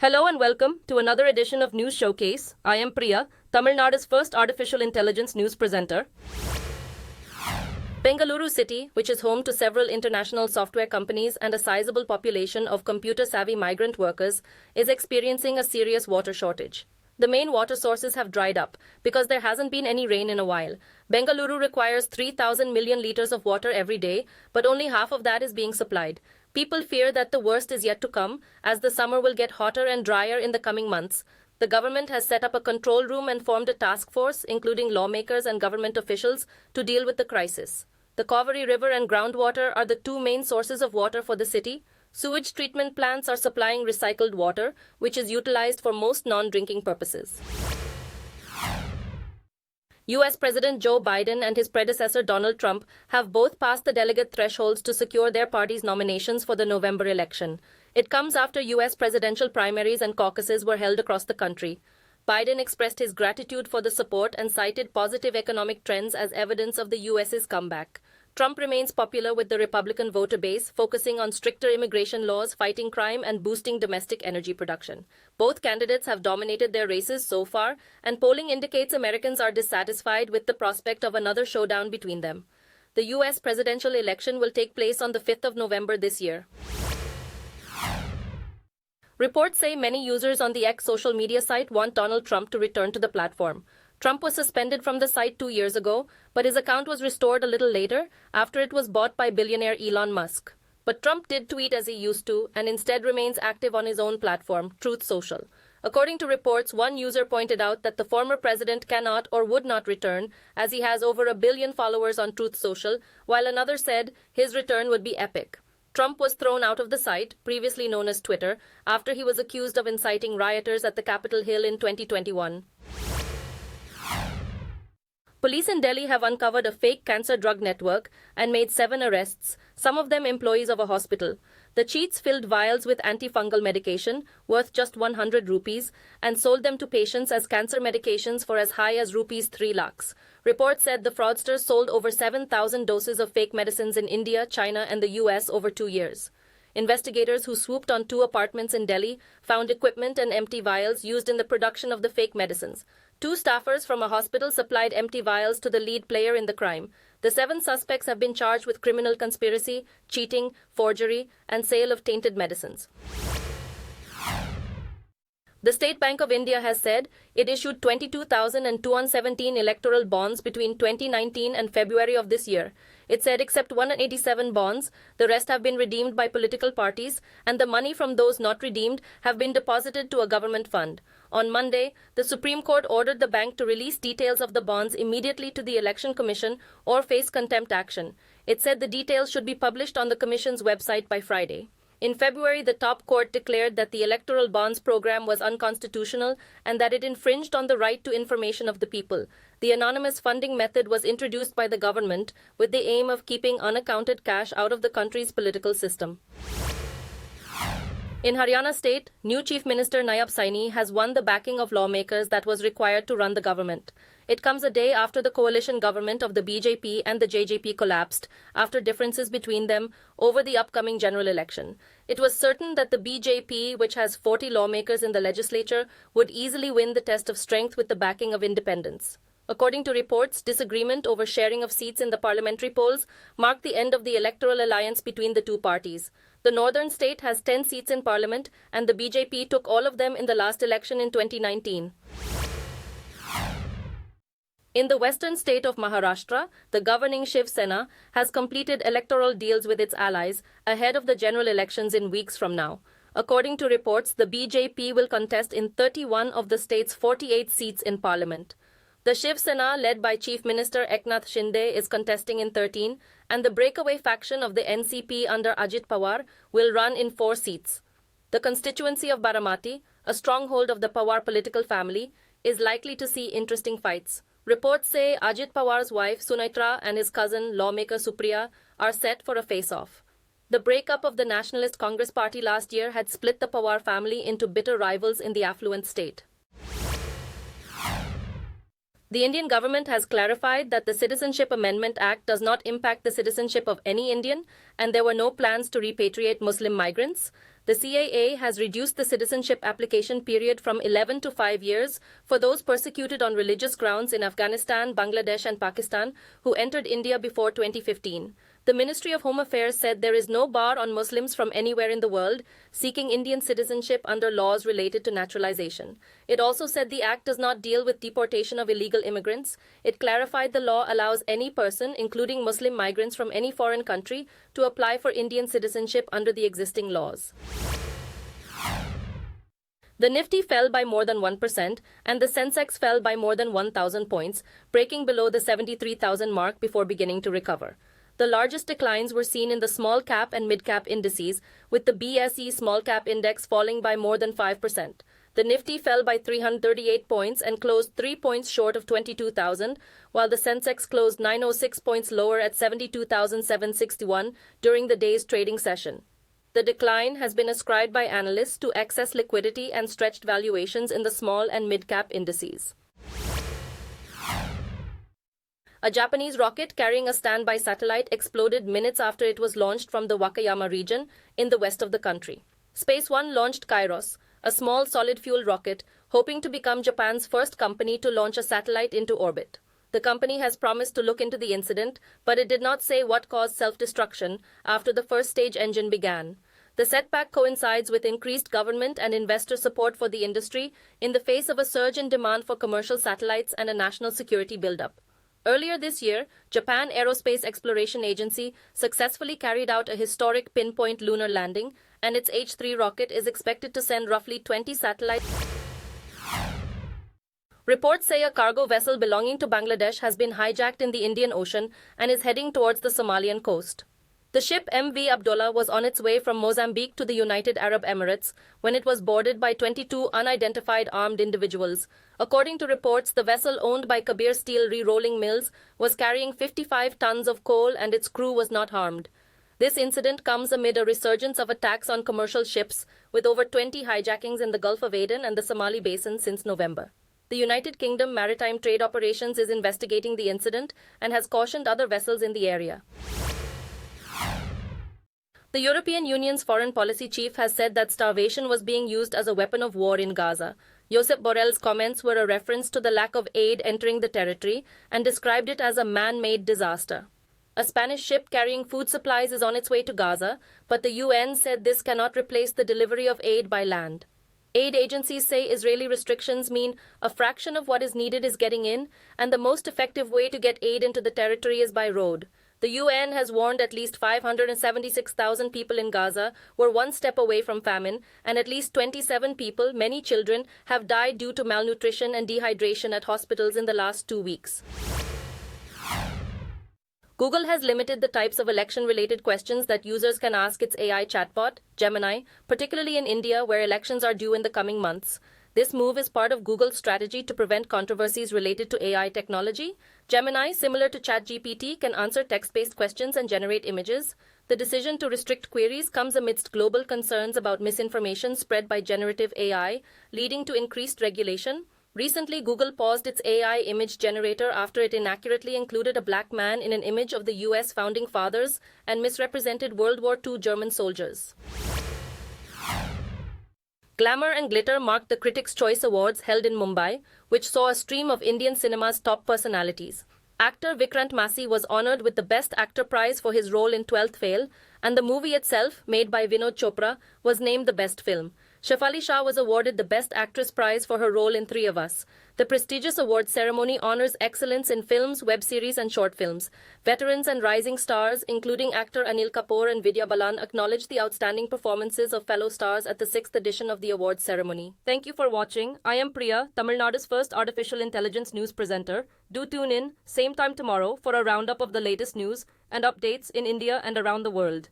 Hello and welcome to another edition of News Showcase. I am Priya, Tamil Nadu's first artificial intelligence news presenter. Bengaluru city, which is home to several international software companies and a sizable population of computer-savvy migrant workers, is experiencing a serious water shortage. The main water sources have dried up because there hasn't been any rain in a while. Bengaluru requires 3,000 million liters of water every day, but only half of that is being supplied. People fear that the worst is yet to come, as the summer will get hotter and drier in the coming months. The government has set up a control room and formed a task force, including lawmakers and government officials, to deal with the crisis. The Cauvery River and groundwater are the two main sources of water for the city. Sewage treatment plants are supplying recycled water, which is utilized for most non-drinking purposes. US President Joe Biden and his predecessor Donald Trump have both passed the delegate thresholds to secure their party's nominations for the November election. It comes after US presidential primaries and caucuses were held across the country. Biden expressed his gratitude for the support and cited positive economic trends as evidence of the US's comeback. Trump remains popular with the Republican voter base, focusing on stricter immigration laws, fighting crime, and boosting domestic energy production. Both candidates have dominated their races so far, and polling indicates Americans are dissatisfied with the prospect of another showdown between them. The U.S. presidential election will take place on the 5th of November this year. Reports say many users on the X social media site want Donald Trump to return to the platform. Trump was suspended from the site 2 years ago, but his account was restored a little later after it was bought by billionaire Elon Musk. But Trump did tweet as he used to and instead remains active on his own platform, Truth Social. According to reports, one user pointed out that the former president cannot or would not return as he has over 1 billion followers on Truth Social, while another said his return would be epic. Trump was thrown out of the site, previously known as Twitter, after he was accused of inciting rioters at the Capitol Hill in 2021. Police in Delhi have uncovered a fake cancer drug network and made 7 arrests, some of them employees of a hospital. The cheats filled vials with antifungal medication, worth just 100 rupees, and sold them to patients as cancer medications for as high as rupees 3 lakhs. Reports said the fraudsters sold over 7,000 doses of fake medicines in India, China, and the US over 2 years. Investigators who swooped on 2 apartments in Delhi found equipment and empty vials used in the production of the fake medicines. 2 staffers from a hospital supplied empty vials to the lead player in the crime. The 7 suspects have been charged with criminal conspiracy, cheating, forgery, and sale of tainted medicines. The State Bank of India has said it issued 22,217 electoral bonds between 2019 and February of this year. It said except 187 bonds, the rest have been redeemed by political parties, and the money from those not redeemed have been deposited to a government fund. On Monday, the Supreme Court ordered the bank to release details of the bonds immediately to the Election Commission or face contempt action. It said the details should be published on the Commission's website by Friday. In February, the top court declared that the electoral bonds program was unconstitutional and that it infringed on the right to information of the people. The anonymous funding method was introduced by the government with the aim of keeping unaccounted cash out of the country's political system. In Haryana state, new Chief Minister Nayab Saini has won the backing of lawmakers that was required to run the government. It comes a day after the coalition government of the BJP and the JJP collapsed after differences between them over the upcoming general election. It was certain that the BJP, which has 40 lawmakers in the legislature, would easily win the test of strength with the backing of independents. According to reports, disagreement over sharing of seats in the parliamentary polls marked the end of the electoral alliance between the two parties. The northern state has 10 seats in parliament, and the BJP took all of them in the last election in 2019. In the western state of Maharashtra, the governing Shiv Sena has completed electoral deals with its allies ahead of the general elections in weeks from now. According to reports, the BJP will contest in 31 of the state's 48 seats in parliament. The Shiv Sena, led by Chief Minister Eknath Shinde, is contesting in 13, and the breakaway faction of the NCP under Ajit Pawar will run in 4 seats. The constituency of Baramati, a stronghold of the Pawar political family, is likely to see interesting fights. Reports say Ajit Pawar's wife Sunetra and his cousin lawmaker Supriya are set for a face-off. The breakup of the Nationalist Congress Party last year had split the Pawar family into bitter rivals in the affluent state. The Indian government has clarified that the Citizenship Amendment Act does not impact the citizenship of any Indian, and there were no plans to repatriate Muslim migrants. The CAA has reduced the citizenship application period from 11 to 5 years for those persecuted on religious grounds in Afghanistan, Bangladesh, and Pakistan who entered India before 2015. The Ministry of Home Affairs said there is no bar on Muslims from anywhere in the world seeking Indian citizenship under laws related to naturalization. It also said the act does not deal with deportation of illegal immigrants. It clarified the law allows any person, including Muslim migrants from any foreign country, to apply for Indian citizenship under the existing laws. The Nifty fell by more than 1% and the Sensex fell by more than 1,000 points, breaking below the 73,000 mark before beginning to recover. The largest declines were seen in the small cap and mid cap indices, with the BSE small cap index falling by more than 5%. The Nifty fell by 338 points and closed 3 points short of 22,000, while the Sensex closed 906 points lower at 72,761 during the day's trading session. The decline has been ascribed by analysts to excess liquidity and stretched valuations in the small and mid cap indices. A Japanese rocket carrying a standby satellite exploded minutes after it was launched from the Wakayama region in the west of the country. Space One launched Kairos, a small solid-fuel rocket, hoping to become Japan's first company to launch a satellite into orbit. The company has promised to look into the incident, but it did not say what caused self-destruction after the first stage engine began. The setback coincides with increased government and investor support for the industry in the face of a surge in demand for commercial satellites and a national security buildup. Earlier this year, Japan Aerospace Exploration Agency successfully carried out a historic pinpoint lunar landing, and its H-3 rocket is expected to send roughly 20 satellites. Reports say a cargo vessel belonging to Bangladesh has been hijacked in the Indian Ocean and is heading towards the Somalian coast. The ship MV Abdullah was on its way from Mozambique to the United Arab Emirates when it was boarded by 22 unidentified armed individuals. According to reports, the vessel owned by Kabir Steel Re-Rolling Mills was carrying 55 tons of coal and its crew was not harmed. This incident comes amid a resurgence of attacks on commercial ships, with over 20 hijackings in the Gulf of Aden and the Somali Basin since November. The United Kingdom Maritime Trade Operations is investigating the incident and has cautioned other vessels in the area. The European Union's foreign policy chief has said that starvation was being used as a weapon of war in Gaza. Josep Borrell's comments were a reference to the lack of aid entering the territory and described it as a man-made disaster. A Spanish ship carrying food supplies is on its way to Gaza, but the UN said this cannot replace the delivery of aid by land. Aid agencies say Israeli restrictions mean a fraction of what is needed is getting in, and the most effective way to get aid into the territory is by road. The UN has warned at least 576,000 people in Gaza were one step away from famine, and at least 27 people, many children, have died due to malnutrition and dehydration at hospitals in the last 2 weeks. Google has limited the types of election-related questions that users can ask its AI chatbot, Gemini, particularly in India where elections are due in the coming months. This move is part of Google's strategy to prevent controversies related to AI technology. Gemini, similar to ChatGPT, can answer text-based questions and generate images. The decision to restrict queries comes amidst global concerns about misinformation spread by generative AI, leading to increased regulation. Recently, Google paused its AI image generator after it inaccurately included a black man in an image of the US founding fathers and misrepresented World War II German soldiers. Glamour and glitter marked the Critics' Choice Awards held in Mumbai, which saw a stream of Indian cinema's top personalities. Actor Vikrant Massey was honored with the Best Actor prize for his role in 12th Fail, and the movie itself, made by Vinod Chopra, was named the Best Film. Shefali Shah was awarded the Best Actress prize for her role in Three of Us. The prestigious award ceremony honors excellence in films, web series, and short films. Veterans and rising stars, including actor Anil Kapoor and Vidya Balan, acknowledged the outstanding performances of fellow stars at the 6th edition of the awards ceremony. Thank you for watching. I am Priya, Tamil Nadu's first artificial intelligence news presenter. Do tune in, same time tomorrow, for a roundup of the latest news and updates in India and around the world.